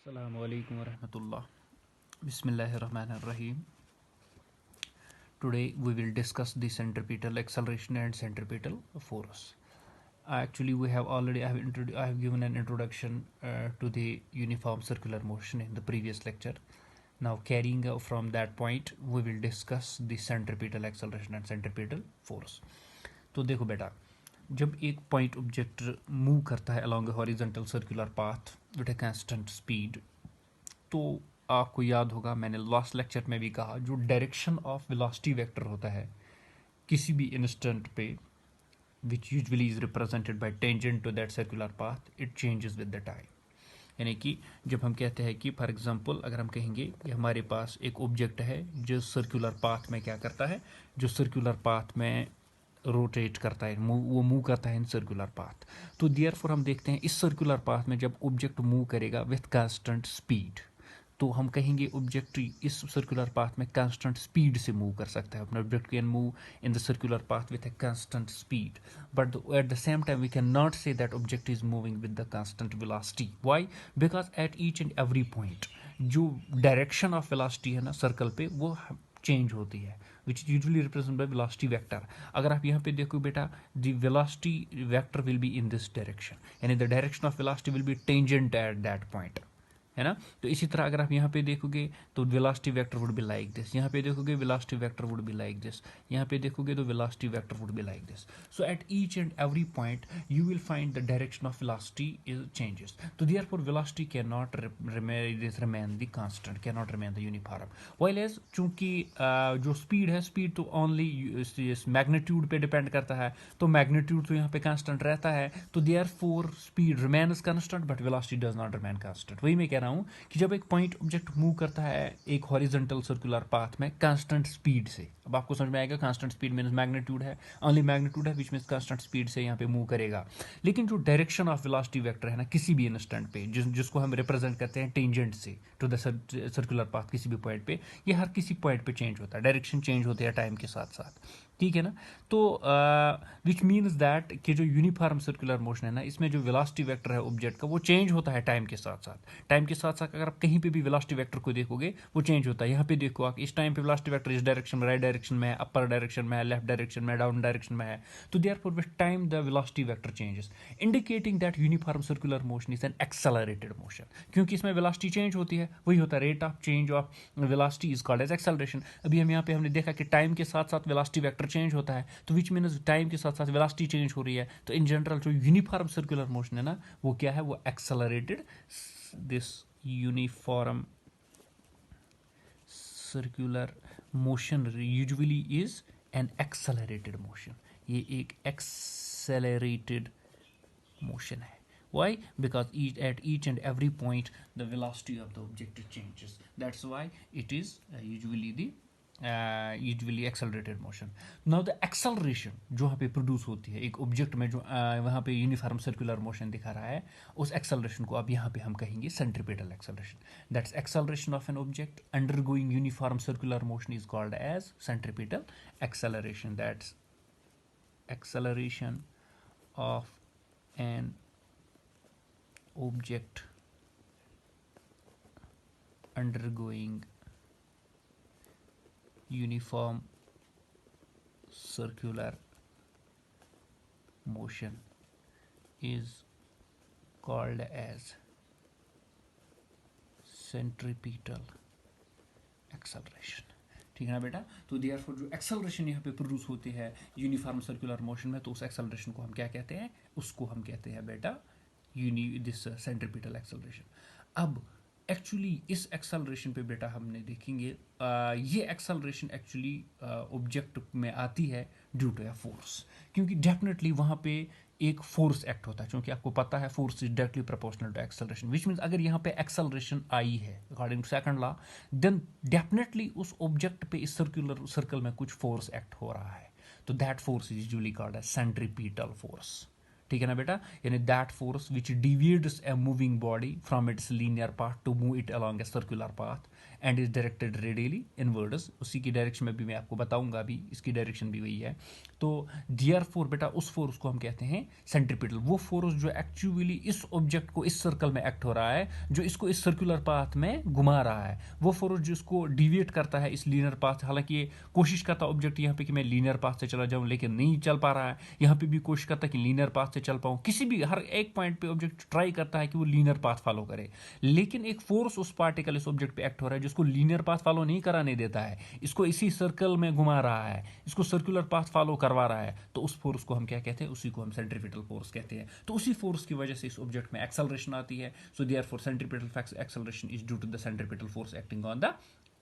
Assalamu alaikum warahmatullah. Bismillahirrahmanirrahim. Today we will discuss the centripetal acceleration and centripetal force. Actually, I have given an introduction to the uniform circular motion in the previous lecture. Now, carrying from that point, we will discuss the centripetal acceleration and centripetal force. तो देखो बेटा, जब एक point object move करता है along a horizontal circular path with a constant speed, तो आपको याद होगा मैंने लास्ट लेक्चर में भी कहा जो डायरेक्शन ऑफ वेलोसिटी वेक्टर होता है किसी भी इंस्टेंट पे which usually is represented by tangent to that circular path it changes with the time. यानी कि जब हम कहते हैं कि फॉर एग्जांपल अगर हम कहेंगे कि हमारे पास एक ऑब्जेक्ट है जो सर्कुलर पाथ में क्या करता है, जो सर्कुलर पाथ में रोटेट करता है, वो मूव करता है इन सर्कुलर पाथ। तो देयरफॉर हम देखते हैं इस सर्कुलर पाथ में जब ऑब्जेक्ट मूव करेगा विथ कांस्टेंट स्पीड, तो हम कहेंगे ऑब्जेक्ट इस सर्कुलर पाथ में कांस्टेंट स्पीड से मूव कर सकता है। अपना object can move in the circular path with a constant speed, but at the same time we can not say that object is moving with the constant velocity. Why? Because eight each and every point जो direction of velocity है ना circle पे वो change होती है, which is usually represent by velocity vector. अगर आप यहाँ पे देखो बेटा, the velocity vector will be in this direction, यानी the direction of velocity will be tangent at that point, है ना। तो इसी तरह अगर आप यहाँ पे देखोगे तो velocity vector would be like this, यहाँ पे देखोगे velocity vector would be like this, यहाँ पे देखोगे तो velocity vector would be like this. So at each and every point you will find the direction of velocity is changes. तो therefore velocity can not remain the constant, can not remain the uniform. While as चूंकि जो speed है, speed तो only magnitude पे depend करता है, तो magnitude तो यहाँ पे कांस्टेंट रहता है, तो therefore speed remains constant but velocity does not remain constant. वही मैं कह रहा हूँ कि जब एक पॉइंट ऑब्जेक्ट मूव करता है एक हॉरिजॉन्टल सर्कुलर पाथ में कांस्टेंट स्पीड से, अब आपको समझ में आएगा कांस्टेंट स्पीड मींस मैग्नीट्यूड है, ओनली मैग्नीट्यूड है विच मींस कांस्टेंट स्पीड से यहाँ पे मूव करेगा। लेकिन जो डायरेक्शन ऑफ वेलोसिटी वेक्टर है ना किसी भी इंस्टेंट पे, जिसको हम रिप्रेजेंट करते हैं टेंजेंट से टू द सर्कुलर पाथ किसी भी पॉइंट पे, ये हर किसी पॉइंट पे चेंज होता है, डायरेक्शन चेंज होती है टाइम के साथ साथ, ठीक है ना। तो विच मीन्स दैट कि जो यूनिफॉर्म सर्कुलर मोशन है ना, इसमें जो वेलोसिटी वेक्टर है ऑब्जेक्ट का वो चेंज होता है टाइम के साथ साथ। टाइम के साथ साथ अगर आप कहीं पे भी वेलोसिटी वेक्टर को देखोगे वो चेंज होता है। यहाँ पे देखो आप, इस टाइम पे वेलोसिटी वेक्टर इस डायरेक्शन में, राइट डायरेक्शन में है, अपर डायरेक्शन में है, लेफ्ट डायरेक्शन में, डाउन डायरेक्शन में है। तो therefore with time the velocity vector changes, indicating that uniform circular motion is an accelerated motion. क्योंकि इसमें वेलोसिटी चेंज होती है, वही होता है rate of change of velocity is called as acceleration. अभी हम यहाँ पे हमने देखा कि टाइम के साथ साथ वेलोसिटी वेक्टर चेंज होता है, तो विच मीन्स टाइम के साथ साथ वेलोसिटी चेंज हो रही है। तो इन जनरल जो यूनिफॉर्म सर्कुलर मोशन है ना वो क्या है, वो accelerated. This uniform circular motion usually is an accelerated motion. ये एक एक्सेलरेटेड मोशन है। Why? Because at each and every point the velocity of the object changes. That's why it is usually accelerated motion. Now the acceleration जो यहाँ पे produce होती है एक object में, जो वहाँ पे यूनिफॉर्म सर्कुलर मोशन दिखा रहा है, उस एक्सेलरेशन को अब यहाँ पे हम कहेंगे centripetal acceleration. That's acceleration of an object undergoing uniform circular motion is called as centripetal acceleration. That's acceleration of an object undergoing uniform circular motion is called as centripetal acceleration। ठीक है ना बेटा। तो देयरफॉर जो acceleration यहाँ पे produce होती है यूनिफॉर्म सर्कुलर मोशन में, तो उस एक्सेलरेशन को हम क्या कहते हैं, उसको हम कहते हैं बेटा दिस सेंट्रीपिटल एक्सेलरेशन। अब एक्चुअली इस एक्सेलरेशन पे बेटा हमने देखेंगे ये एक्सेलरेशन एक्चुअली ऑब्जेक्ट में आती है ड्यू टू ए फोर्स, क्योंकि डेफिनेटली वहाँ पे एक फोर्स एक्ट होता है, क्योंकि आपको पता है force is directly proportional to acceleration, which means अगर यहाँ पे एक्सेलरेशन आई है according to second law, then definitely उस ऑब्जेक्ट पे इस सर्कुलर सर्कल में कुछ फोर्स एक्ट हो रहा है। तो that force is usually called as centripetal force. ठीक है ना बेटा, यानी that force which deviates a moving body from its linear path to move it along a circular path and is directed radially inwards, उसी की direction में भी मैं आपको बताऊंगा, अभी इसकी डायरेक्शन भी वही है। तो देयरफॉर बेटा उस फोर्स को हम कहते हैं सेंट्रीपिटल, वो फोर्स जो एक्चुअली इस ऑब्जेक्ट को इस सर्कल में एक्ट हो रहा है, जो इसको इस सर्कुलर पाथ में घुमा रहा है, वो फोर्स जो इसको डिविएट करता है इस लीनियर पाथ, हालांकि ये कोशिश करता ऑब्जेक्ट यहाँ पे कि मैं लीनियर पाथ से चला जाऊँ, लेकिन नहीं चल पा रहा है, यहाँ पे भी कोशिश करता है कि लीनियर पाथ से चल पाऊँ, किसी भी हर एक पॉइंट पे ऑब्जेक्ट ट्राई करता है कि वो लीनियर पाथ फॉलो करे, लेकिन एक फोर्स उस पार्टिकल इस ऑब्जेक्ट पे एक्ट हो रहा है जिसको लीनियर पाथ फॉलो नहीं कराने देता है, इसको इसी सर्कल में घुमा रहा है, इसको सर्कुलर पाथ फॉलो करवा रहा है, तो उस फोर्स को हम क्या कहते हैं, उसी को हम सेंट्रीपिटल फोर्स कहते हैं। तो उसी फोर्स की वजह से इस ऑब्जेक्ट में एक्सेलरेशन आती है, so therefore centripetal acceleration is due to the centripetal force acting on the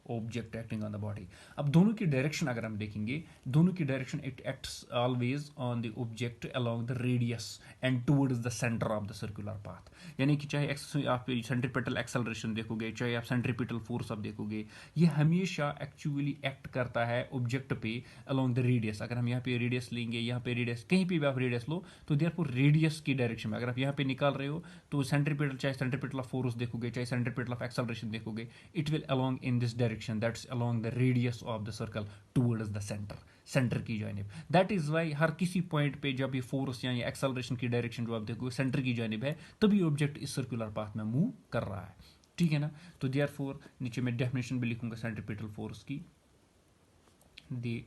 object acting on the body. अब दोनों की डायरेक्शन अगर हम देखेंगे, दोनों की direction it acts always on the object along the radius and towards the centre of the circular path, यानी कि चाहे आप सेंट्रीपिटल एक्सेलरेशन देखोगे, चाहे आप सेंट्रीपिटल फोर्स आप देखोगे, ये हमेशा एक्चुअली एक्ट करता है ऑब्जेक्ट पे अलोंग द रेडियस। अगर हम यहाँ पे रेडियस लेंगे, यहाँ पे रेडियस, कहीं पे भी आप रेडियस लो, तो देयरफॉर रेडियस की डायरेक्शन में अगर आप यहाँ पे निकाल रहे हो, तो सेंट्रीपिटल, चाहे सेंट्रीपिटल ऑफ फोर्स देखोगे, चाहे सेंट्रीपिटल ऑफ एक्सेलरेशन देखोगे, it will along in this direction, that's along the radius of the circle towards the centre, centre की जानिब। दैट इज वाई हर किसी पॉइंट पे जब ये फोर्स या एक्सेलरेशन की डायरेक्शन जो आप देखोगे सेंटर की जानिब है, तभी ऑब्जेक्ट इस सर्कुलर पाथ में मूव कर रहा है, ठीक है ना। तो देयरफॉर नीचे मैं डेफिनेशन भी लिखूंगा सेंट्रीपिटल फोर्स की, the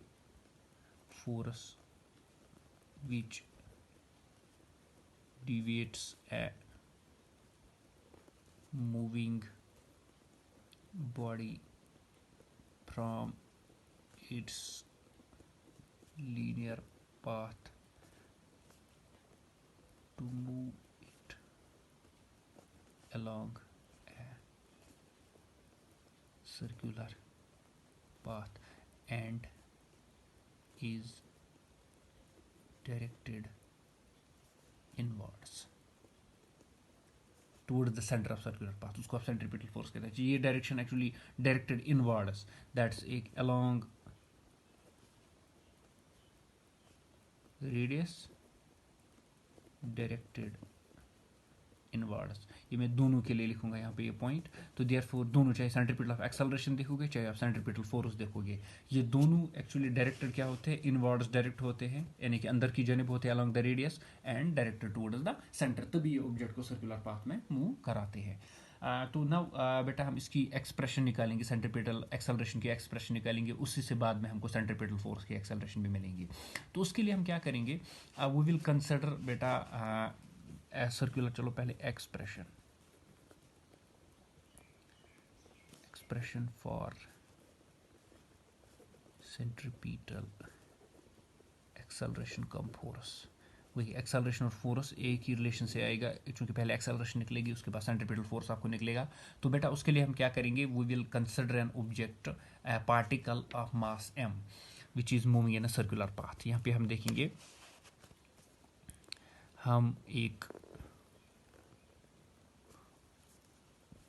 force which deviates a moving body from its linear path to move it along a circular path and is directed inwards towards the center of circular path, उसको आप centripetal force कहते हैं। ये direction actually directed inwards, that's एक along radius directed inwards, ये मैं दोनों के लिए लिखूंगा यहाँ पे ये पॉइंट। तो देयरफॉर दोनों, चाहे सेंट्रीपिटल ऑफ एक्सेलरेशन देखोगे, चाहे आप सेंट्रीपिटल फोर्स देखोगे, ये दोनों एक्चुअली डायरेक्टेड क्या होते हैं, इनवर्ड्स डायरेक्ट होते हैं, यानी कि अंदर की जानिब होते हैं along the radius and directed towards the centre, तभी ये ऑब्जेक्ट को सर्कुलर पाथ में मूव कराते हैं। तो नाउ बेटा हम इसकी एक्सप्रेशन निकालेंगे, सेंट्रीपिटल एक्सेलरेशन की एक्सप्रेशन निकालेंगे, उसी से बाद में हमको सेंट्रीपिटल फोर्स की एक्सेलरेशन भी मिलेंगी। तो उसके लिए हम क्या करेंगे, वी विल कंसिडर बेटा सर्कुलर, चलो पहले expression for centripetal acceleration come force, वही एक्सेलरेशन और फोर्स एक ही रिलेशन से आएगा, क्योंकि पहले एक्सेलरेशन निकलेगी उसके बाद सेंट्रीपिटल फोर्स आपको निकलेगा। तो बेटा उसके लिए हम क्या करेंगे, we will consider an object a particle of mass m which is moving in a circular path. यहाँ पे हम देखेंगे, हम एक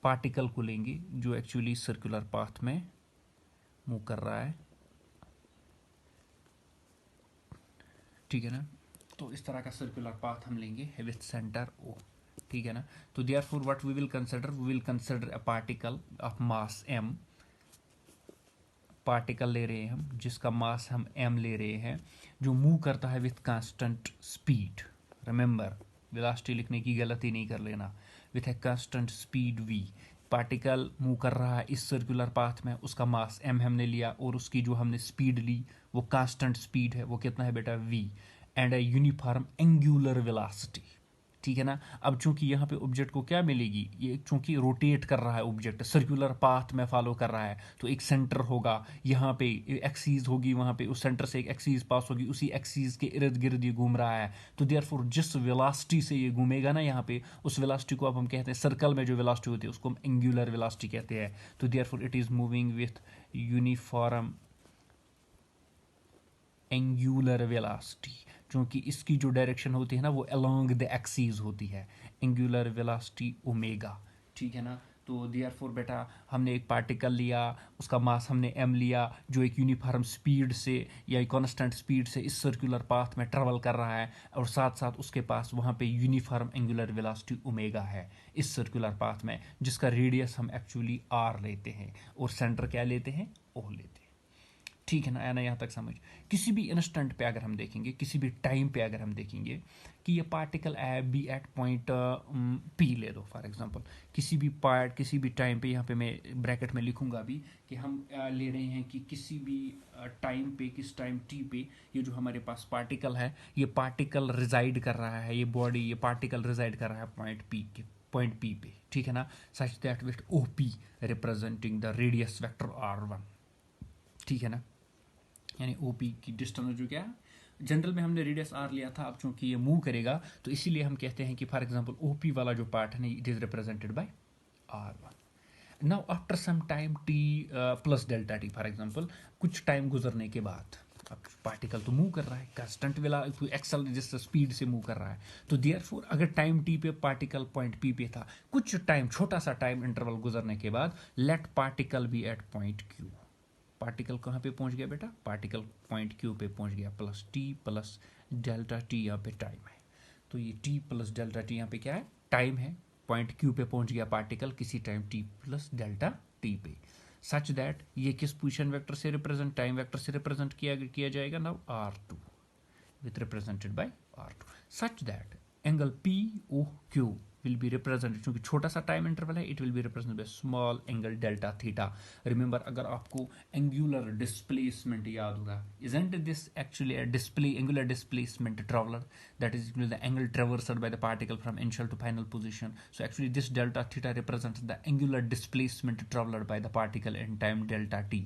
पार्टिकल को लेंगे जो एक्चुअली सर्कुलर पाथ में मूव कर रहा है, ठीक है ना। तो इस तरह का सर्कुलर पाथ हम लेंगे विथ सेंटर O, ठीक है ना। तो therefore what we will consider a particle of mass m, particle ले रहे हैं हम जिसका मास हम m ले रहे हैं, जो मूव करता है with constant speed, remember velocity लिखने की गलती नहीं कर लेना, with a constant speed v, particle move कर रहा है इस सर्कुलर पाथ में, उसका मास m हमने लिया और उसकी जो हमने स्पीड ली वो कांस्टेंट स्पीड है, वो कितना है बेटा v, and a uniform angular velocity, ठीक है ना। अब चूंकि यहाँ पे ऑब्जेक्ट को क्या मिलेगी, ये चूंकि रोटेट कर रहा है ऑब्जेक्ट, सर्कुलर पाथ में फॉलो कर रहा है, तो एक सेंटर होगा यहाँ पे, एक्सीज होगी वहाँ पे, उस सेंटर से एक एक्सीज पास होगी, उसी एक्सीज के इर्द गिर्द ये घूम रहा है। तो देयरफॉर जिस वेलोसिटी से ये घूमेगा ना यहाँ पे, उस वेलोसिटी को अब हम कहते हैं, सर्कल में जो वेलोसिटी होती है उसको हम एंगुलर वेलोसिटी कहते हैं। तो therefore it is moving with uniform angular velocity, क्योंकि इसकी जो डायरेक्शन होती है ना वो अलोंग द एक्सीज होती है, एंगुलर वेलोसिटी ओमेगा, ठीक है ना। तो देयरफॉर बेटा हमने एक पार्टिकल लिया, उसका मास हमने m लिया, जो एक यूनिफॉर्म स्पीड से या कांस्टेंट स्पीड से इस सर्कुलर पाथ में ट्रेवल कर रहा है, और साथ साथ उसके पास वहाँ पे यूनिफॉर्म एंगुलर वेलोसिटी ओमेगा है इस सर्कुलर पाथ में, जिसका रेडियस हम एक्चुअली r लेते हैं और सेंटर क्या लेते हैं, O लेते हैं। ठीक है ना, आया ना यहाँ तक समझ। किसी भी इंस्टेंट पे अगर हम देखेंगे, किसी भी टाइम पे अगर हम देखेंगे कि ये particle be at point P ले दो फॉर एग्जांपल, किसी भी टाइम पे, यहाँ पे मैं ब्रैकेट में लिखूंगा भी कि हम ले रहे हैं कि किसी भी टाइम पे, किस टाइम टी पे ये जो हमारे पास पार्टिकल है, ये पार्टिकल रिजाइड कर रहा है, ये पार्टिकल रिजाइड कर रहा है पॉइंट पी पे, ठीक है ना, such that with O P representing the radius vector r1, ठीक है ना, यानी ओपी की डिस्टेंस जो क्या है, जनरल में हमने रेडियस आर लिया था, अब चूंकि ये मूव करेगा तो इसीलिए हम कहते हैं कि फॉर एग्जांपल ओपी वाला जो पार्ट है ना, it is represented by r1। Now after some time t plus delta t, for example कुछ टाइम गुजरने के बाद, अब पार्टिकल तो मूव कर रहा है कांस्टेंट वाला एक्सल जिस स्पीड से मूव कर रहा है, तो देयरफॉर अगर टाइम टी पे पार्टिकल पॉइंट पी पे था, कुछ टाइम, छोटा सा टाइम इंटरवल गुजरने के बाद, let particle be at point Q. Particle कहाँ पे पहुंच गया बेटा, पार्टिकल पॉइंट क्यू पे पहुंच गया, plus T plus delta T यहाँ पे टाइम है, तो ये टी प्लस डेल्टा टी यहाँ पे क्या है, टाइम है। पॉइंट क्यू पे पहुंच गया पार्टिकल किसी time t plus delta T पे, सच दैट ये किस पोजीशन वेक्टर से रिप्रेजेंट, टाइम वेक्टर से रिप्रेजेंट किया जाएगा now r2 with represented by r2, such that angle POQ will be represented, क्योंकि छोटा सा टाइम इंटरवल है, it will be represented by small angle delta theta. Remember, अगर आपको एंगुलर डिस्प्लेसमेंट याद होगा, isn't this actually a angular displacement traveler, that is equal to the angle traversed by the particle from initial to final position, so actually this delta theta represents the angular displacement traveled by the particle in time delta t,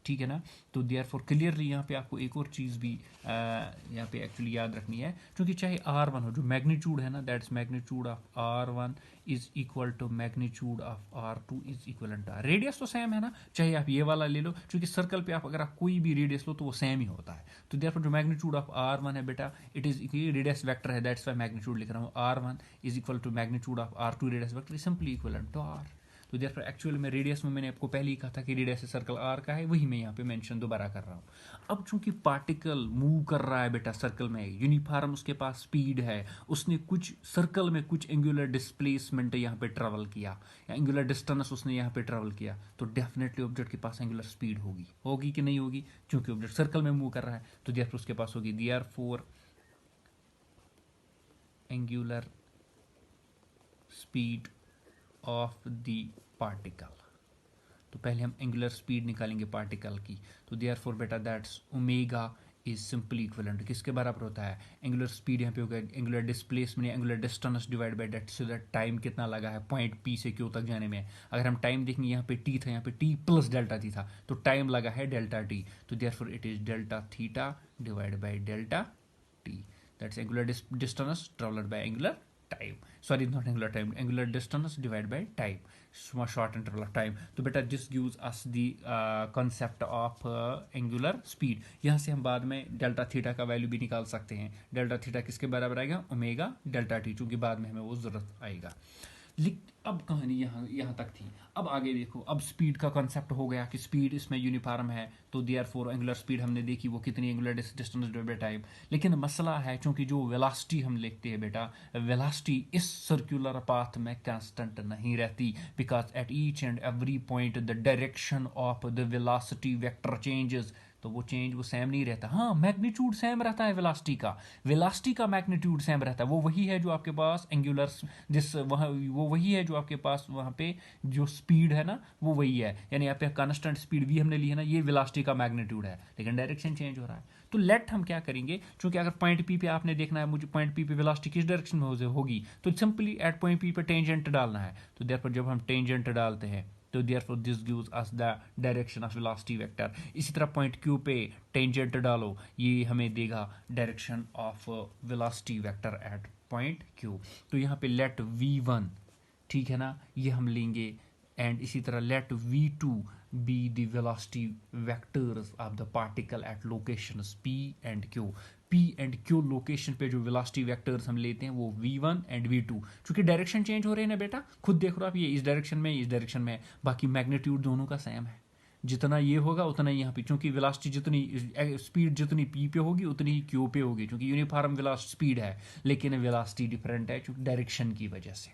ठीक है ना। तो there for clearly यहाँ पे आपको एक और चीज़ भी यहाँ पे एक्चुअली याद रखनी है, क्योंकि चाहे r1 हो, जो मैग्नीट्यूड है ना, that's magnitude of r1 is equal to magnitude of r2 is equal to r, radius तो सेम है ना, चाहे आप ये वाला ले लो, क्योंकि सर्कल पे आप अगर आप कोई भी रेडियस लो तो वो सेम ही होता है। तो देयर फॉर जो मैग्नीट्यूड ऑफ r1 है बेटा, इट इज रेडियस वेक्टर है, दैट्स वाई मैग्नीट्यूड लिख रहा हूँ, r1 is equal to magnitude of r2 radius vector, simply equal to r। तो देयर एक्चुअल में रेडियस में मैंने आपको पहले ही कहा था कि रेडियस सर्कल आर का है, वही मैं यहाँ पे मेंशन दोबारा कर रहा हूँ। अब चूंकि पार्टिकल मूव कर रहा है बेटा सर्कल में, यूनिफॉर्म उसके पास स्पीड है, उसने कुछ सर्कल में कुछ एंगुलर डिस्प्लेसमेंट यहाँ पे ट्रेवल किया, या एंगुलर डिस्टेंस उसने यहाँ पे ट्रेवल किया, तो डेफिनेटली ऑब्जेक्ट के पास एंगुलर स्पीड होगी कि नहीं होगी, क्योंकि ऑब्जेक्ट सर्कल में मूव कर रहा है, तो देयर उसके पास होगी। Therefore angular speed of the particle, तो पहले हम एंगुलर स्पीड निकालेंगे पार्टिकल की, तो देयरफॉर बेटा that's omega is simply equivalent किसके बराबर होता है, एंगुलर स्पीड यहाँ पे होगा angular displacement, angular distance divide by that, so that time कितना लगा है पॉइंट पी से क्यू तक जाने में। अगर हम टाइम देखेंगे, यहाँ पे टी था, यहाँ पे टी प्लस डेल्टा टी था, तो टाइम लगा है डेल्टा टी, तो therefore it is delta theta divide by delta T, that's angular distance travelled by angular time, sorry not angular time, angular distance divided by time, short interval of time। तो बेटा this gives us the concept of angular speed। यहाँ से हम बाद में delta theta का value भी निकाल सकते हैं, डेल्टा थीटा किसके बराबर आएगा, ओमेगा डेल्टा टी, चूंकि बाद में हमें वो जरूरत आएगा। अब कहानी यहाँ तक थी, अब आगे देखो, अब स्पीड का कॉन्सेप्ट हो गया कि स्पीड इसमें यूनिफॉर्म है, तो देयरफॉर एंगुलर स्पीड हमने देखी वो कितनी, angular distance divided by time. लेकिन मसला है, क्योंकि जो वेलोसिटी हम लिखते हैं बेटा, वेलोसिटी इस सर्कुलर पाथ में कांस्टेंट नहीं रहती, because at each and every point the direction of the velocity vector changes, तो वो सेम नहीं रहता। हाँ, मैग्नीट्यूड सेम रहता है वेलोसिटी का मैग्नीट्यूड सेम रहता है, वो वही है जो आपके पास एंगुलर वो वही है जो आपके पास वहाँ पे जो स्पीड है ना, वो वही है, यानी यहाँ पे कांस्टेंट स्पीड वी हमने ली है ना, ये वेलोसिटी का मैग्नीट्यूड है, लेकिन डायरेक्शन चेंज हो रहा है। तो लेट हम क्या करेंगे, क्योंकि अगर पॉइंट पी पे आपने देखना है मुझे पॉइंट पी पे वेलोसिटी किस डायरेक्शन में होगी, तो सिंपली एट पॉइंट पी पे टेंजेंट डालना है, तो देयरफॉर जब हम टेंजेंट डालते हैं तो therefore this gives us the direction of velocity vector. इसी तरह पॉइंट क्यू पे टेंजेंट डालो, ये हमें देगा direction of velocity vector eight point Q. तो यहाँ पे लेट v1, ठीक है ना, ये हम लेंगे एंड इसी तरह let v2 be the velocity vectors of the particle at locations p and q। p and q location पे जो वेलोसिटी वेक्टर्स हम लेते हैं वो v1 एंड v2, चूंकि डायरेक्शन चेंज हो रहे हैं ना बेटा, खुद देख रहे हो आप, ये इस डायरेक्शन में इस डायरेक्शन में, बाकी मैग्नीट्यूड दोनों का सेम है। जितना ये होगा उतना ही यहाँ पे, क्योंकि वेलोसिटी जितनी स्पीड जितनी p पे होगी उतनी ही q पे होगी, क्योंकि यूनिफॉर्म वेलोसिटी स्पीड है लेकिन वेलोसिटी डिफरेंट है क्योंकि डायरेक्शन की वजह से।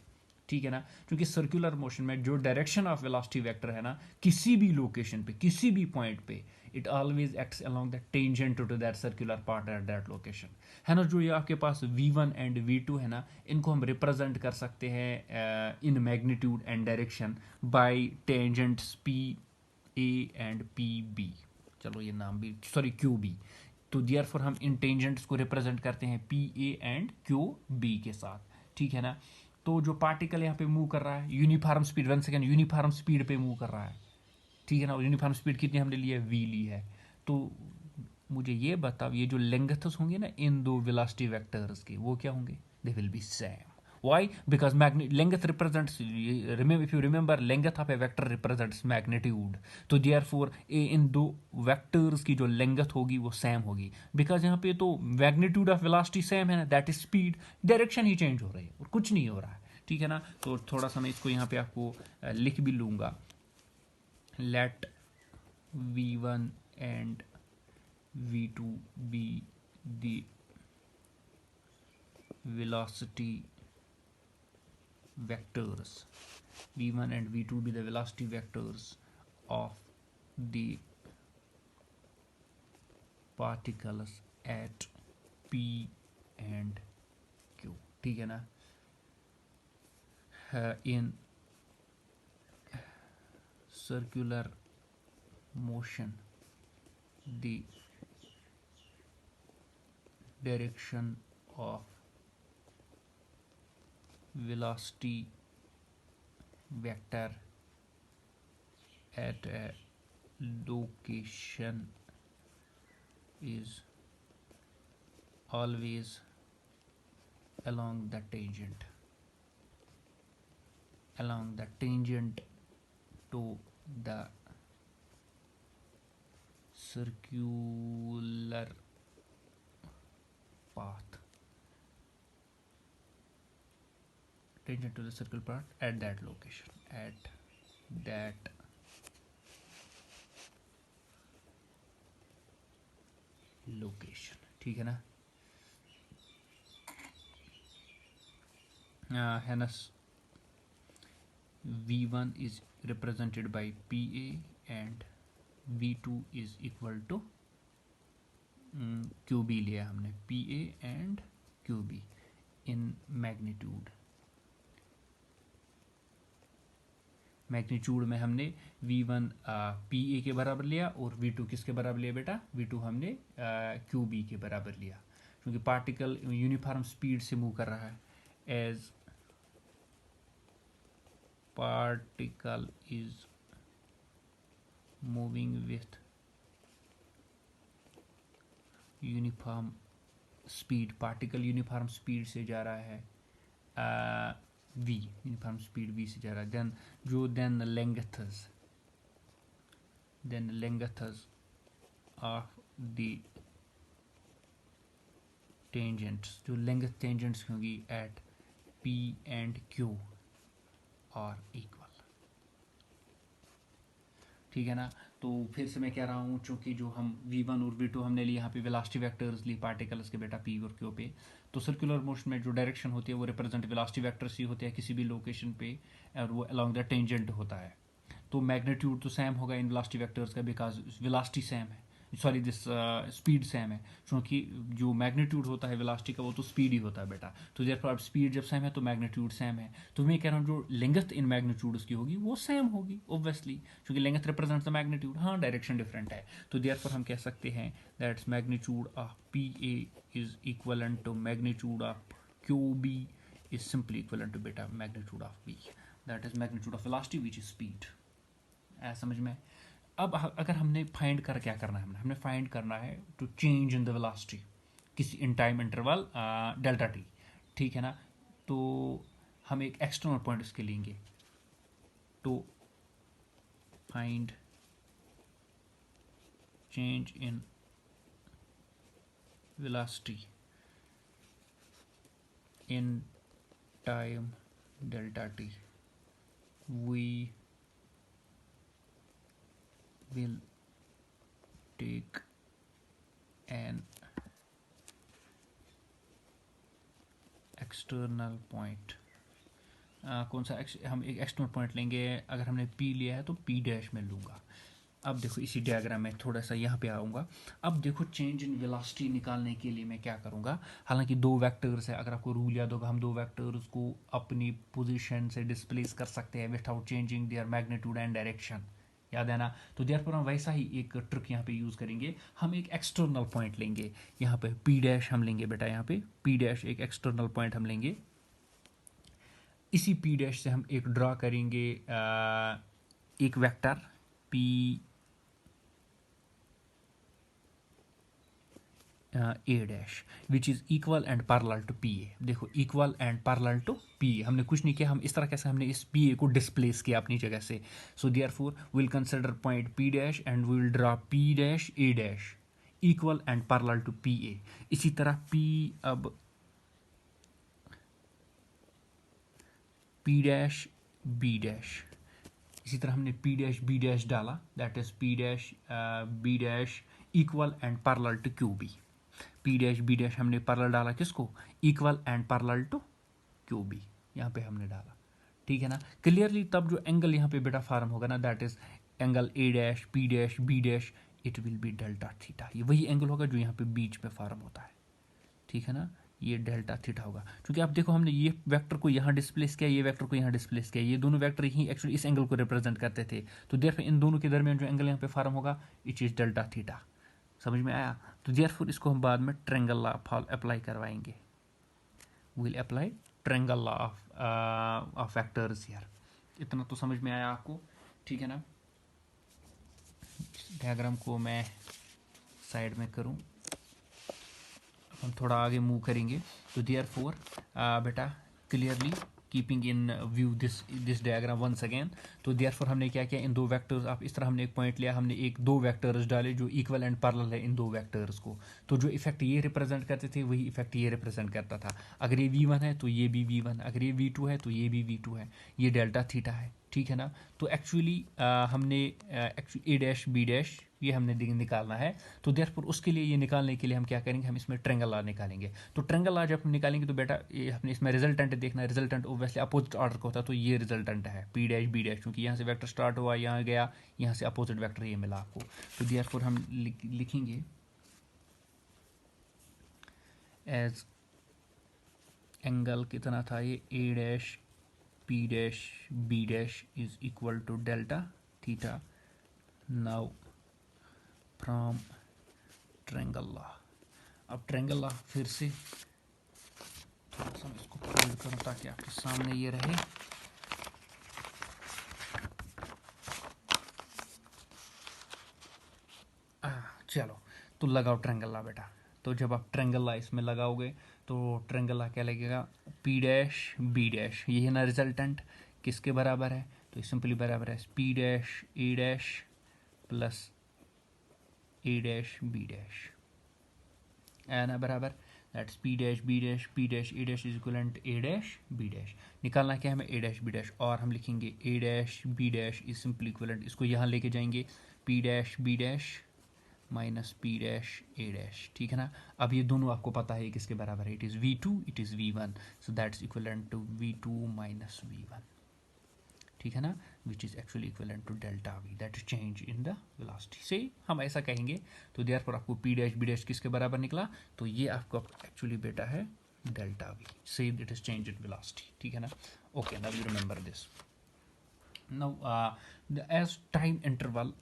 ठीक है ना, क्योंकि सर्कुलर मोशन में जो डायरेक्शन ऑफ वेलोसिटी वेक्टर है ना, किसी भी लोकेशन पे किसी भी पॉइंट पे it always acts along the tangent to that circular part at that location. है ना, जो ये आपके पास v1 एंड v2 है ना, इनको हम रिप्रेजेंट कर सकते हैं in magnitude and direction by tangents p a and p b। चलो ये नाम भी, सॉरी q b। तो देयरफॉर हम इन टेंजेंट्स को रिप्रेजेंट करते हैं p a and q b के साथ। ठीक है ना, तो जो पार्टिकल यहाँ पे मूव कर रहा है uniform speed, 1 second, uniform speed पे मूव कर रहा है। ठीक है ना, और यूनिफॉर्म स्पीड कितनी हमने ली है, v ली है। तो मुझे ये बताओ, ये जो लेंथस होंगे ना इन दो वेलोसिटी वेक्टर्स के, वो क्या होंगे, they will be same. Why? Because length represents, if you remember, length of a vector represents magnitude. तो therefore इन दो वेक्टर्स की जो लेंथ होगी वो सेम होगी, बिकॉज यहाँ पे तो मैग्नीट्यूड ऑफ वेलोसिटी सेम है ना, that is speed, direction he change हो रही है और कुछ नहीं हो रहा है। ठीक है ना, तो थोड़ा सा मैं इसको यहाँ पे आपको लिख भी लूँगा। Let v1 and v2 be the velocity vectors, v1 and v2 be the velocity vectors of the particles at p and q। ठीक है ना, in circular motion the direction of velocity vector at a location is always along the tangent to the circular path, tangent to the circular path at that location, ठीक है ना। hence v1 is represented by pa and v2 is equal to qb लिया हमने, pa and qb in magnitude में हमने v1 pa के बराबर लिया और v2 किसके बराबर लिया बेटा, v2 हमने qb के बराबर लिया, क्योंकि पार्टिकल यूनिफॉर्म स्पीड से मूव कर रहा है। As particle is moving with uniform speed, particle uniform speed से जा रहा है, v यूनिफॉर्म स्पीड v से जा रहा है, देन जो लेंगथस ऑफ द टेंजेंट्स, जो लेंथ टेंजेंट्स होंगी at p and q are equal. ठीक है ना, तो फिर से मैं कह रहा हूँ, चूंकि जो हम v1 और v2 हमने लिए यहाँ पे वेलोसिटी वेक्टर्स ली पार्टिकल्स के बेटा p और q पे, तो सर्कुलर मोशन में जो डायरेक्शन होती है वो रिप्रेजेंट वेलोसिटी वेक्टर्स ही होते हैं किसी भी लोकेशन पे, और वो अलोंग द टेंजेंट होता है। तो मैग्नीट्यूड तो सेम होगा इन वेलोसिटी वेक्टर्स का, बिकॉज वेलोसिटी सेम है, सॉरी दिस स्पीड सेम है, क्योंकि जो मैग्नीट्यूड होता है वेलोसिटी का वो तो स्पीड ही होता है बेटा। तो देयरफॉर स्पीड जब सेम है तो मैग्नीट्यूड सेम है, तो मैं कह रहा हूँ जो लेंथ इन मैग्नीट्यूड उसकी होगी वो सेम होगी ऑब्वियसली, क्योंकि लेंथ रिप्रेजेंट्स द मैग्नीट्यूड, हाँ डायरेक्शन डिफरेंट है। तो देयरफॉर हम कह सकते हैं that's magnitude of P A is equivalent to magnitude of Q B is simply equivalent to बेटा magnitude of B, that is magnitude of velocity which is speed. समझ में। अब अगर हमने फाइंड कर क्या करना है, हमने फाइंड करना है to change in the velocity किसी in time interval delta T. ठीक है ना, तो हम एक एक्सटर्नल पॉइंट इसके लेंगे, तो find change in velocity in time delta t, we will take an external point. कौन सा हम एक एक्सटर्नल पॉइंट लेंगे, अगर हमने पी लिया है तो पी डैश में लूँगा। अब देखो इसी डायग्राम में थोड़ा सा यहाँ पे आऊँगा। अब देखो चेंज इन वेलोसिटी निकालने के लिए मैं क्या करूँगा, हालांकि दो वेक्टर्स है, अगर आपको रूल याद होगा हम दो वेक्टर्स को अपनी पोजीशन से डिस्प्लेस कर सकते हैं without changing their magnitude and direction, याद है ना। तो देयरफॉर हम वैसा ही एक ट्रिक यहाँ पे यूज़ करेंगे। हम एक एक्सटर्नल पॉइंट लेंगे, यहाँ पे पी डैश हम लेंगे बेटा, यहाँ पे पी डैश एक एक्सटर्नल पॉइंट हम लेंगे। इसी पी डैश से हम एक ड्रा करेंगे एक vector P A dash which is equal and parallel to P A. देखो equal and parallel to P A, हमने कुछ नहीं किया, हम इस तरह कैसे हमने इस पी ए को डिस्प्लेस किया अपनी जगह से। So therefore will consider point P dash and we will draw P dash A dash equal and parallel to P A. इसी तरह पी, अब पी डैश बी डैश, इसी तरह हमने पी डैश बी डैश डाला, that is P dash B dash equal and parallel to Q B. P dash B dash हमने parallel डाला किसको, equal and parallel to Q B, यहाँ पे हमने डाला, ठीक है ना। क्लियरली तब जो एंगल यहाँ पे बेटा फॉर्म होगा ना, that is angle A dash P dash B dash, it will be delta theta. ये वही एंगल होगा जो यहाँ पे बीच में फॉर्म होता है, ठीक है ना, ये डेल्टा थीटा होगा। क्योंकि आप देखो हमने ये वेक्टर को यहाँ डिस्प्लेस किया, ये वेक्टर को यहाँ डिस्प्लेस किया, ये दोनों वेक्टर ही एक्चुअली इस एंगल को रिप्रेजेंट करते थे। तो देयरफॉर इन दोनों के दरमियान जो एंगल यहाँ पे फॉर्म होगा इट इज डेल्टा थीटा। समझ में आया। तो देयरफॉर इसको हम बाद में ट्रायंगल लॉ अप्लाई करवाएंगे, will apply triangle law of vectors here. इतना तो समझ में आया आपको, ठीक है ना। डायग्राम को मैं साइड में करूं, हम थोड़ा आगे मूव करेंगे। तो देयरफॉर बेटा clearly keeping in view this diagram once again. तो देयरफॉर हमने क्या किया, इन दो वेक्टर्स, आप इस तरह हमने एक पॉइंट लिया, हमने एक दो वेक्टर्स डाले जो इक्वल एंड पैरेलल है इन दो वेक्टर्स को। तो जो इफेक्ट ये रिप्रेजेंट करते थे वही इफेक्ट ये रिप्रेजेंट करता था। अगर ये v1 है तो ये भी v1, अगर ये v2 है तो ये भी v2 है, ये डेल्टा थीटा है, ठीक है ना। तो एक्चुअली हमने ए डैश बी डैश ये हमने निकालना है। तो देयरफॉर उसके लिए, ये निकालने के लिए हम क्या करेंगे, हम इसमें ट्रायंगल लॉ निकालेंगे। तो ट्रायंगल लॉ जब हम निकालेंगे तो बेटा ये हमने इसमें रिजल्टेंट देखना है, रिजल्टेंट ओब्वियसली अपोजिट ऑर्डर का होता है। तो ये रिजल्टेंट है पी डैश बी डैश, क्योंकि यहाँ से वेक्टर स्टार्ट हुआ, यहाँ गया, यहाँ से अपोजिट वेक्टर ये मिला आपको। तो देयरफॉर हम लिखेंगे एज एंगल कितना था ये, A dash P dash B dash is equal to delta theta. Now from triangle law, अब ट्रायंगल लॉ फिर से थोड़ा सा मैं इसको फोल्ड करूं ताकि आपके सामने ये रहे। चलो तो लगाओ ट्रायंगल लॉ बेटा। तो जब आप ट्रायंगल लॉ इसमें लगाओगे तो ट्रायंगल लॉ क्या लगेगा, पी डैश बी डैश, ये है ना रिजल्टेंट, किसके बराबर है, तो सिंपली बराबर है P dash A dash plus A dash B dash, है ना बराबर। That's P dash B dash P dash A dash is equivalent A dash B dash. निकालना क्या है हमें, ए डैश बी डैश, और हम लिखेंगे A dash B dash is simply equivalent, इसको यहाँ लेके जाएंगे P dash B dash minus P dash A dash, ठीक है ना। अब ये दोनों आपको पता है किसके बराबर है, it is v2 it is v1, so that's equivalent to v2 minus v1, ठीक है ना, which is actually equivalent to delta V, that is change in the velocity. से हम ऐसा कहेंगे। तो देयरफॉर आपको पी डैश बी डैश किसके बराबर निकला, तो ये आपको एक्चुअली बेटा है डेल्टा वी, से it is change in velocity, ठीक है ना। Okay, now you remember this. Now as time interval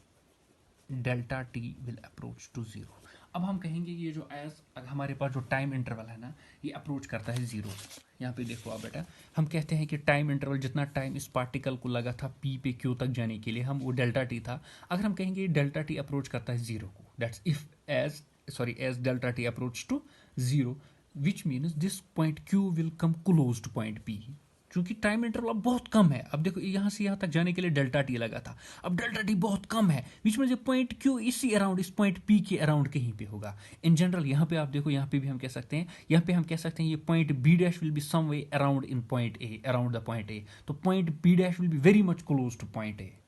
delta T will approach to zero. अब हम कहेंगे ये जो एज हमारे पास जो टाइम इंटरवल है ना, ये अप्रोच करता है जीरो। यहाँ पे देखो आप बेटा, हम कहते हैं कि टाइम इंटरवल जितना टाइम इस पार्टिकल को लगा था पी पे क्यू तक जाने के लिए, हम वो डेल्टा टी था। अगर हम कहेंगे डेल्टा टी अप्रोच करता है जीरो को, that's if as delta T approach to zero, which means this point Q will come close to point P. चूंकि टाइम इंटरवल अब बहुत कम है, अब देखो यहाँ से यहाँ तक जाने के लिए डेल्टा टी लगा था, अब डेल्टा टी बहुत कम है, बीच में जो पॉइंट क्यू इसी अराउंड, इस पॉइंट पी के अराउंड कहीं पे होगा। इन जनरल यहाँ पे आप देखो, यहाँ पे भी हम कह सकते हैं, यहाँ पे हम कह सकते हैं ये point B dash will be some way around in point A, around the point A, तो point B dash will be very much close to point A.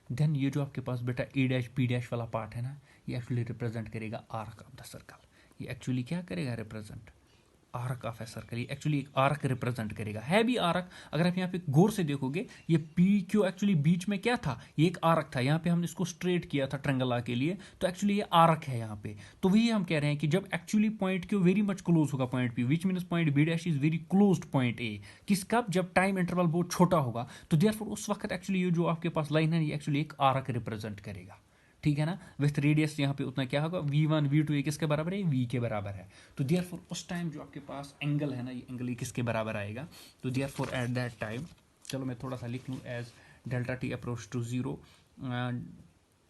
Then ये जो आपके पास बेटा ए डैश बी डैश वाला part है ना, ये एक्चुअली रिप्रेजेंट करेगा आर्क ऑफ द सर्कल। ये एक्चुअली क्या करेगा, represent arc of a circle. ये एक्चुअली एक आर्क रिप्रेजेंट करेगा, है भी आर्क। अगर आप यहाँ पे गौर से देखोगे, ये पी क्यू एक्चुअली बीच में क्या था, ये एक आर्क था, यहाँ पे हमने इसको स्ट्रेट किया था ट्रेंगल के लिए, तो एक्चुअली ये आर्क है यहाँ पे। तो वही हम कह रहे हैं कि जब actually point Q very much close होगा point P, which means point B dash is very close point A, किस कब, जब टाइम इंटरवल बहुत छोटा होगा, तो देयरफॉर उस वक्त एक्चुअली ये जो आपके पास लाइन है, ये एक्चुअली एक आर्क रिप्रेजेंट करेगा, ठीक है ना। विथ रेडियस यहाँ पे उतना क्या होगा, v1 v2 ये किसके बराबर है, v के बराबर है। तो देयरफॉर उस टाइम जो आपके पास एंगल है ना, ये एंगल ये किसके बराबर आएगा, तो देयरफॉर एट दैट टाइम, चलो मैं थोड़ा सा लिख लूँ, as delta T approach to zero,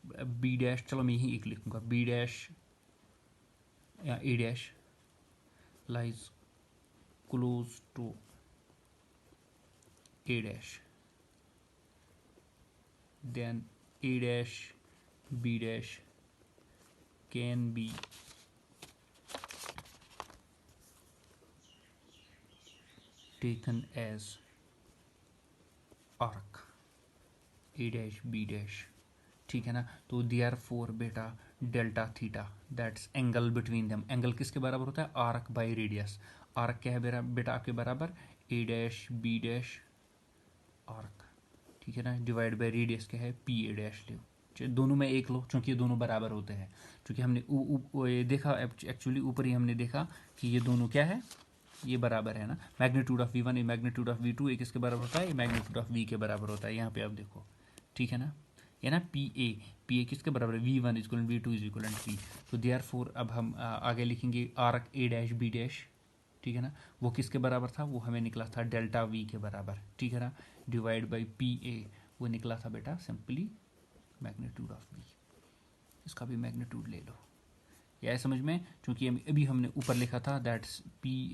B dash, चलो मैं यही एक लिखूंगा, बी डैश या A dash lies close to A dash, then a dash b dash can be taken as arc a dash b dash, ठीक है ना। तो देयर फोर बेटा delta theta that's angle between them, angle किसके बराबर होता है, आर्क बाई रेडियस। आर्क क्या है बेटा आपके बराबर, ए डैश बी डैश आर्क, ठीक है ना, डिवाइड बाई रेडियस क्या है, पी ए डैश लो, दोनों में एक लो, चूंकि ये दोनों बराबर होते हैं। चूंकि हमने ये देखा एक्चुअली ऊपर ही हमने देखा कि ये दोनों क्या है, ये बराबर है ना। Magnitude of v1 magnitude of v2 एक किसके बराबर होता है, मैग्नीट्यूड ऑफ v के बराबर होता है। यहाँ पे आप देखो, ठीक है ना, ये ना पी ए किसके बराबर है, v1 is equal v2 is equal v। तो देयरफॉर अब हम आगे लिखेंगे arc A dash B dash, ठीक है ना, वो किसके बराबर था, वो हमें निकला था डेल्टा वी के बराबर, ठीक है ना, डिवाइड बाई पी ए, वो निकला था बेटा सिंपली मैग्नीट्यूड ऑफ वी। इसका भी मैग्नीट्यूड ले लो, या है समझ में, क्योंकि अभी हमने ऊपर लिखा था दैट्स पी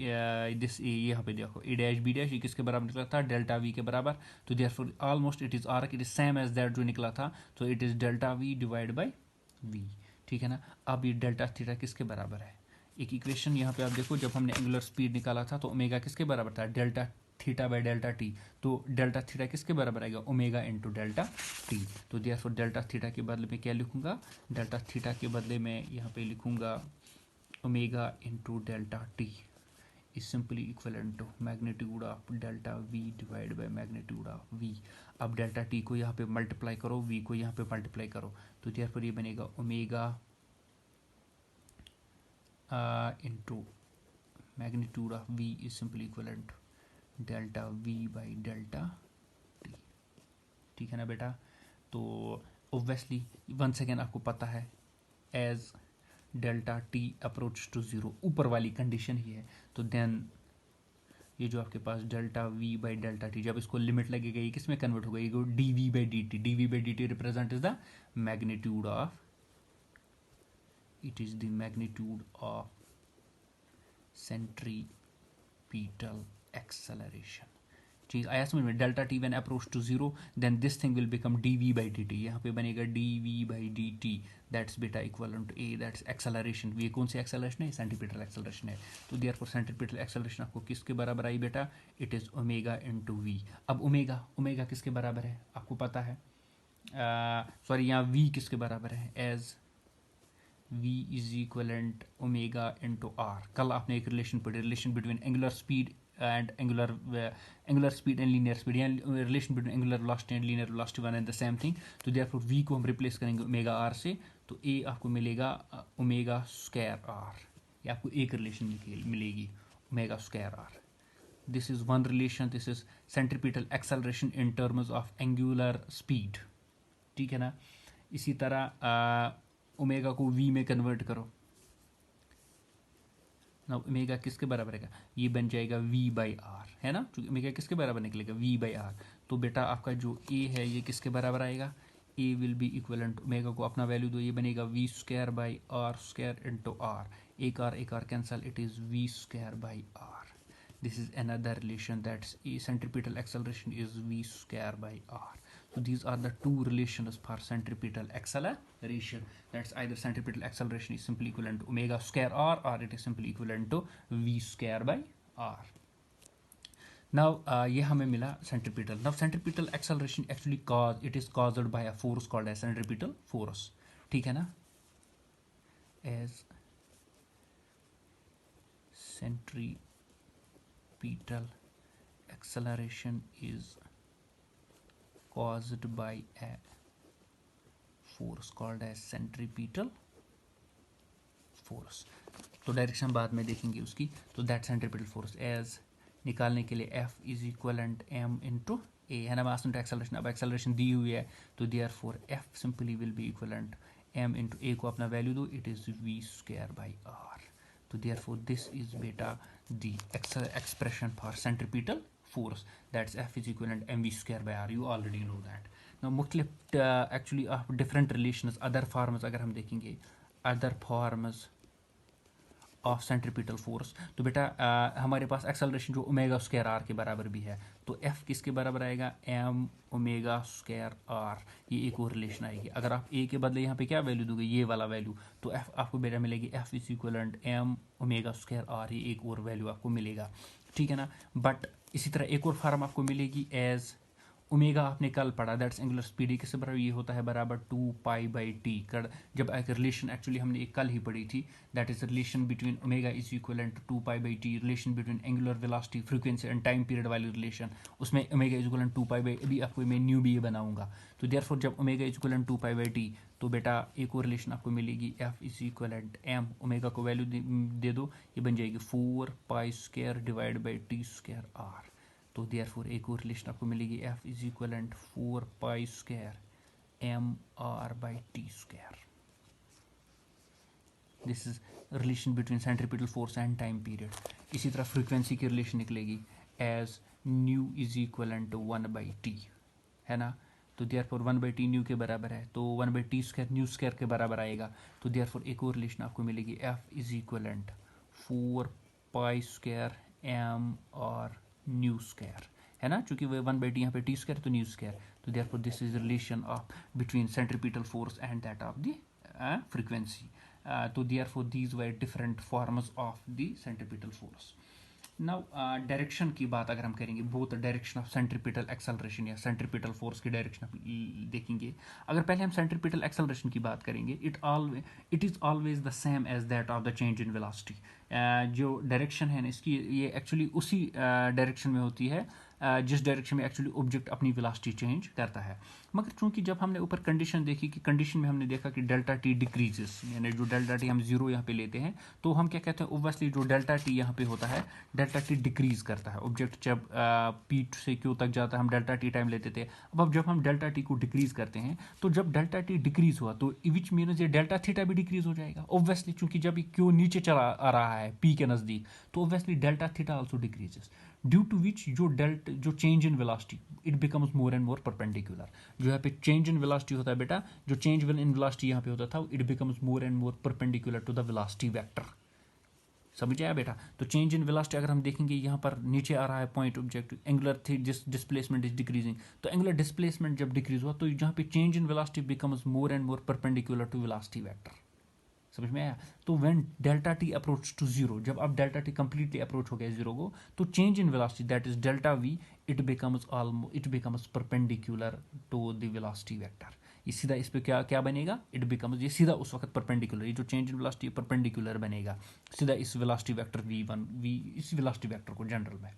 दिस ए, यहाँ पे देखो ए डैश बी डैश ये किसके बराबर निकला था, डेल्टा वी के बराबर। तो therefore almost it is arc, it is same as that जो निकला था, तो it is delta V divide by V, ठीक है ना। अब ये डेल्टा थीटा किसके बराबर है, एक इक्वेशन यहाँ पे आप देखो, जब हमने एंगुलर स्पीड निकाला था तो ओमेगा किसके बराबर था, delta theta by delta T. तो डेल्टा थीटा किसके बराबर आएगा, ओमेगा इंटू डेल्टा टी। तो देयरफॉर डेल्टा थीटा के बदले में क्या लिखूंगा, डेल्टा थीटा के बदले में यहाँ पे लिखूंगा omega into delta T is simply equivalent to magnitude of delta V divide by magnitude of V. अब डेल्टा टी को यहाँ पे मल्टीप्लाई करो, वी को यहाँ पे मल्टीप्लाई करो, तो देयरफॉर ये बनेगा omega into magnitude of v is simply equivalent delta v by delta T, ठीक है ना बेटा। तो ऑब्वियसली वंस अगेन आपको पता है as delta T approach to zero, ऊपर वाली कंडीशन ही है, तो देन ये जो आपके पास delta v by delta T, जब इसको लिमिट लगेगा ये किस में कन्वर्ट होगा, ये D V by D T, D V by D T represent is the magnitude of, it is the magnitude of centripetal acceleration। ठीक आया समझ में, delta T when approach to zero then this thing will become D V by D T, यहाँ पे बनेगा D V by D T, that's बेटा equal to A, that's acceleration. ये कौन सी एक्सेलरेशन है, सेंटीपीटल एक्सेलरेशन है। तो देयरफॉर सेंटीपीटल एक्सेलरेशन आपको किसके बराबर आई बेटा, it is omega into V. अब ओमेगा, ओमेगा किसके बराबर है आपको पता है, सॉरी यहाँ वी किसके बराबर है, as v is equivalent omega into R. कल आपने एक रिलेशन पढ़ी, relation between angular speed and angular speed and linear speed, या relation between angular velocity and linear velocity one and the same thing. तो therefore v को हम replace करेंगे omega are से, तो a आपको मिलेगा ओमेगा स्क्वायर आर, ये आपको एक रिलेशन मिलेगी omega square R. This is one relation, this is centripetal acceleration in terms of angular speed, ठीक है ना। इसी तरह ओमेगा को v में कन्वर्ट करो ना, ओमेगा किसके बराबर है, ये बन जाएगा v बाई आर, है ना, क्योंकि ओमेगा किसके बराबर निकलेगा, v बाई आर। तो बेटा आपका जो a है ये किसके बराबर आएगा, a will be equivalent, omega को अपना वैल्यू दो, ये बनेगा v square by R square into R, एक R cancel, it is v square by R, This is another relation, that's centripetal acceleration is v square by r. So these are the two relations for centripetal acceleration. That's either centripetal acceleration is simply equivalent to omega square r, or it is simply equivalent to v square by r. Now ये हमें मिला centripetal. Now centripetal acceleration actually it is caused by a force called as centripetal force. ठीक है ना? As centripetal acceleration is caused by a force called as centripetal force. तो direction बाद में देखेंगे उसकी. तो दैट सेंट्रिपिटल फोर्स एज निकालने के लिए F is equivalent m into A है ना, मास इंटू एक्सेलरेशन. अब एक्सेलरेशन दी हुई है तो therefore F simply will be equivalent m into A को अपना वैल्यू दो, it is v square by r. तो देयरफॉर दिस इज बेटा the expression for centripetal force, that's F is equivalent mv square by r. You already know that. Now मुख्तलिफ actually different relations, other forms अगर हम देखेंगे, other forms of centripetal force. तो बेटा हमारे पास acceleration जो omega square are के बराबर भी है, तो एफ किसके बराबर आएगा, एम ओमेगा स्क्वायर आर. ये एक और रिलेशन आएगी. अगर आप ए के बदले यहाँ पे क्या वैल्यू दोगे, ये वाला वैल्यू, तो एफ आपको बेटा मिलेगी F is equivalent M omega square R. ये एक और वैल्यू आपको मिलेगा. ठीक है ना. बट इसी तरह एक और फार्म आपको मिलेगी एज ओमेगा. आपने कल पढ़ा दैट्स एंगुलर स्पीड किससे बराबर, ये होता है बराबर 2 पाई बाई टी. जब एक रिलेशन एक्चुअली हमने एक कल ही पढ़ी थी, that is relation between omega is equivalent to 2 pi by T, relation between angular velocity frequency and time period वाली रिलेशन. उसमें omega is equivalent 2 pi by, अभी आपको मैं न्यू भी ये बनाऊंगा. तो देयरफॉर जब omega is equivalent 2 pi by T, तो बेटा एक और रिलेशन आपको मिलेगी F is equivalent M. Omega को वैल्यू दे दो, ये बन जाएगी 4 pi square divide by T square R. तो देयरफॉर एक और रिलेशन आपको मिलेगी F is equivalent 4 pi square M R by T square. This is relation between centripetal force and time period. इसी तरह फ्रीक्वेंसी की रिलेशन निकलेगी as nu is equivalent to 1 by T, है ना. तो देयरफॉर 1 बाई टी न्यू के बराबर है, तो 1 by T square new square के बराबर आएगा. तो देयरफॉर एक और रिलेशन आपको मिलेगी F is equivalent 4 pi square M R nu square, है ना. चूंकि वो 1 बाई टी यहाँ पे टी स्क्वायर, तो न्यू स्क्वायर. तो therefore this is relation of between centripetal force and that of the frequency. तो therefore these were different forms of the centripetal force. Now direction की बात अगर हम करेंगे, both direction of centripetal acceleration या centripetal force की direction देखेंगे. अगर पहले हम सेंट्रिपिटल एक्सेलरेशन की बात करेंगे, it is always the same as that of the change in velocity. जो डायरेक्शन है ना इसकी, ये एक्चुअली उसी डायरेक्शन में होती है जिस डायरेक्शन में एक्चुअली ऑब्जेक्ट अपनी वेलोसिटी चेंज करता है. मगर चूंकि जब हमने ऊपर कंडीशन देखी कि कंडीशन में हमने देखा कि डेल्टा टी डिक्रीजेस, यानी जो डेल्टा टी हम जीरो यहाँ पे लेते हैं, तो हम क्या कहते हैं, ओब्वियसली जो डेल्टा टी यहाँ पे होता है, डेल्टा टी डिक्रीज करता है. ऑब्जेक्ट जब पी से क्यू तक जाता है, हम डेल्टा टी टाइम लेते थे. अब जब हम डेल्टा टी को डिक्रीज करते हैं, तो जब डेल्टा टी डिक्रीज हुआ, तो विच मीन्स ये डेल्टा थीटा भी डिक्रीज हो जाएगा ऑब्वियसली. चूंकि जब क्यू नीचे चला आ रहा है पी के नज़दीक, तो obviously delta theta also decreases, due to which जो change in velocity it becomes more and more perpendicular. जो यहाँ पे चेंज इन वेलोसिटी होता है बेटा, जो चेंज इन वेलोसिटी यहाँ पे होता था, it becomes more and more perpendicular to the velocity vector. समझ आया बेटा. तो चेंज इन वेलोसिटी अगर हम देखेंगे, यहाँ पर नीचे आ रहा है point object, angular displacement is decreasing. तो एंगुलर डिस्प्लेसमेंट जब डिक्रीज हुआ, तो जहाँ पे change in velocity becomes more and more perpendicular to velocity vector. समझ में आया. तो when delta T approach to zero, जब आप डेल्टा टी कंप्लीटली अप्रोच हो गया जीरो को, तो change in velocity that is delta V, it becomes perpendicular to the velocity vector. ये सीधा इस पे क्या क्या बनेगा, इट बिकम्स, ये सीधा उस वक्त परपेंडिकुलर, ये जो चेंज इन वेलोसिटी परपेंडिकुलर बनेगा सीधा इस वेलोसिटी वेक्टर v1 इस वेलोसिटी वेक्टर को जनरल में.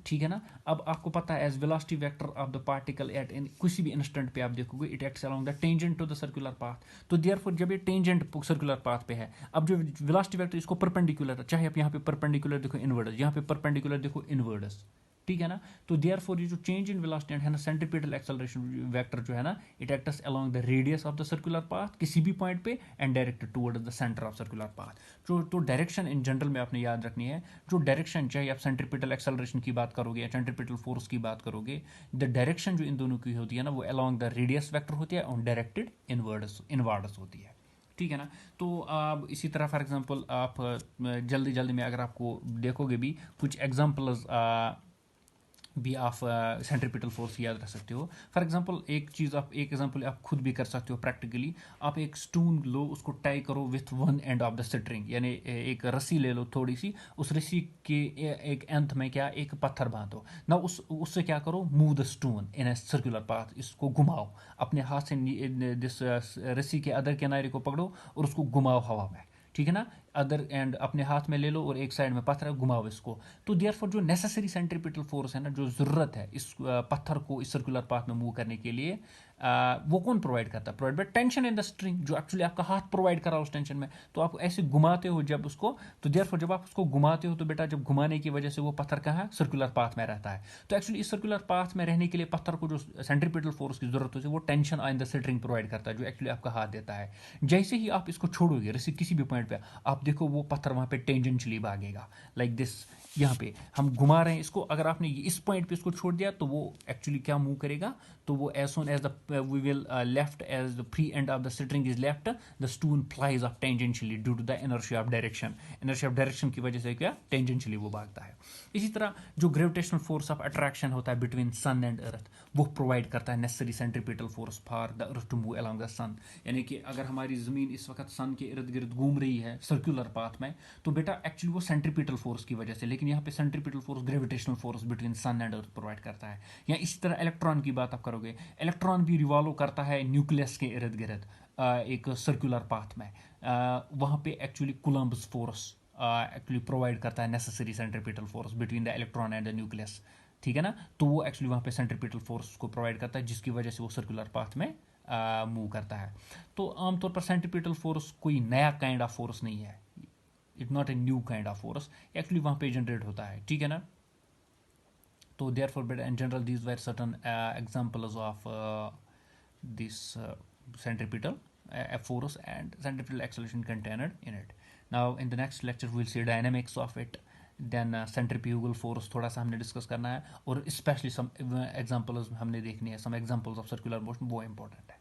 ठीक है ना. अब आपको पता है as velocity vector of the particle at किसी भी इंस्टेंट पे आप देखोगे, it acts along the tangent to the circular path. तो देयरफॉर जब ये टेंजेंट सर्कुलर पाथ पे है, अब जो वेलोसिटी वेक्टर इसको परपेंडिकुलर, चाहे आप यहाँ पे परपेंडिकुलर देखो इनवर्ड्स, यहाँ पे परपेंडिकुलर देखो इनवर्ड्स. ठीक है ना. तो देयरफॉर ये जो चेंज इन वेलोसिटी है ना, सेंट्रिपिटल एक्सेलरेशन वेक्टर जो है ना, it acts along the radius of the circular path किसी भी पॉइंट पे and directed towards the centre of circular path. तो डायरेक्शन इन जनरल में आपने याद रखनी है. जो डायरेक्शन, चाहे आप सेंट्रिपिटल एक्सेलरेशन की बात करोगे या सेंट्रिपिटल फोर्स की बात करोगे, द डायरेक्शन जो इन दोनों की होती है ना, वो अलोंग द रेडियस वेक्टर होती है और डायरेक्टेड इनवर्ड्स होती है. ठीक है ना। तो आप इसी तरह फॉर एग्जांपल आप जल्दी जल्दी में अगर आपको देखोगे भी कुछ एग्जांपल्स भी आप सेंट्रीपिटल फोर्स याद रख सकते हो। फॉर एग्जांपल एक चीज़ आप एक एग्जांपल आप खुद भी कर सकते हो प्रैक्टिकली। आप एक स्टून लो, उसको टाई करो with one and of the string, यानी एक रस्सी ले लो थोड़ी सी, उस रस्सी के एक एंथ में क्या एक पत्थर बांधो ना, उससे क्या करो, move the stone in A circular path, इसको घुमाओ अपने हाथ से, दिस रस्सी के अदर किनारे को पकड़ो और उसको घुमाओ हवा में, ठीक है ना। अदर एंड अपने हाथ में ले लो और एक साइड में पत्थर घुमाओ इसको। तो देयरफॉर जो नेसेसरी सेंट्रीपिटल फोर्स है ना, जो ज़रूरत है इस पत्थर को इस सर्कुलर पाथ में मूव करने के लिए, वो कौन प्रोवाइड करता है? Provide by tension in the string, जो एक्चुअली आपका हाथ प्रोवाइड कर रहा है उस टेंशन में। तो आप ऐसे घुमाते हो जब उसको, तो देयरफॉर जब आप उसको घुमाते हो तो बेटा जब घुमाने की वजह से वो पत्थर कहाँ है? सर्कुलर पाथ में रहता है। तो एक्चुअली इस सर्कुलर पाथ में रहने के लिए पत्थर को जो सेंट्रीपिटल फोर्स की जरूरत होती है वो tension in the string provide करता है, जो एक्चुअली आपका हाथ देता है। जैसे ही आप इसको छोड़ोगे रस्सी किसी भी पॉइंट पे, आप देखो वो पत्थर वहाँ पे टेंजेंशियली भागेगा, लाइक दिस। यहाँ पे हम घुमा रहे हैं इसको, अगर आपने इस पॉइंट पे इसको छोड़ दिया तो वो एक्चुअली क्या मूव करेगा, तो वो as soon as the V will left as the free end of the string is left, the stone flies off tangentially due to the inertia of direction. Inertia of direction की वजह से क्या tangentially वो भागता है। इसी तरह जो ग्रेविटेशनल फोर्स ऑफ अट्रैक्शन होता है बिटवीन सन एंड अर्थ, वो प्रोवाइड करता है necessary centripetal force for the earth to move along the sun. यानी कि अगर हमारी ज़मीन इस वक्त सन के इर्द गिर्द घूम रही है सर्कुलर पाथ में, तो बेटा एक्चुअली वो सेंट्रीपिटल फोर्स की वजह से, लेकिन यहाँ पे centripetal force gravitational force between sun and earth provide करता है। या इसी तरह इलेक्ट्रॉन की बात आप करोगे, इलेक्ट्रॉन भी रिवॉल्व करता है न्यूक्लियस के इर्द गिर्द एक सर्कुलर पाथ में। वहाँ पे actually Coulomb's force actually provide करता है necessary centripetal force between the electron and the nucleus, ठीक है ना। तो वो एक्चुअली वहाँ पे सेंट्रीपिटल फोर्स को प्रोवाइड करता है, जिसकी वजह से वो सर्कुलर पाथ में मूव करता है। तो आमतौर पर सेंट्रीपिटल फोर्स कोई नया काइंड ऑफ फोर्स नहीं है, it not a new kind of force, actually वहाँ पे जनरेट होता है, ठीक है ना। तो देयरफॉर बेटा in general these were certain examples of this centripetal force and centripetal acceleration contained in it. Now in the next lecture we'll see dynamics of it, then centrifugal force थोड़ा सा हमने डिस्कस करना है, और specially some examples हमने देखनी है, some examples of circular motion, वो इंपॉर्टेंट है।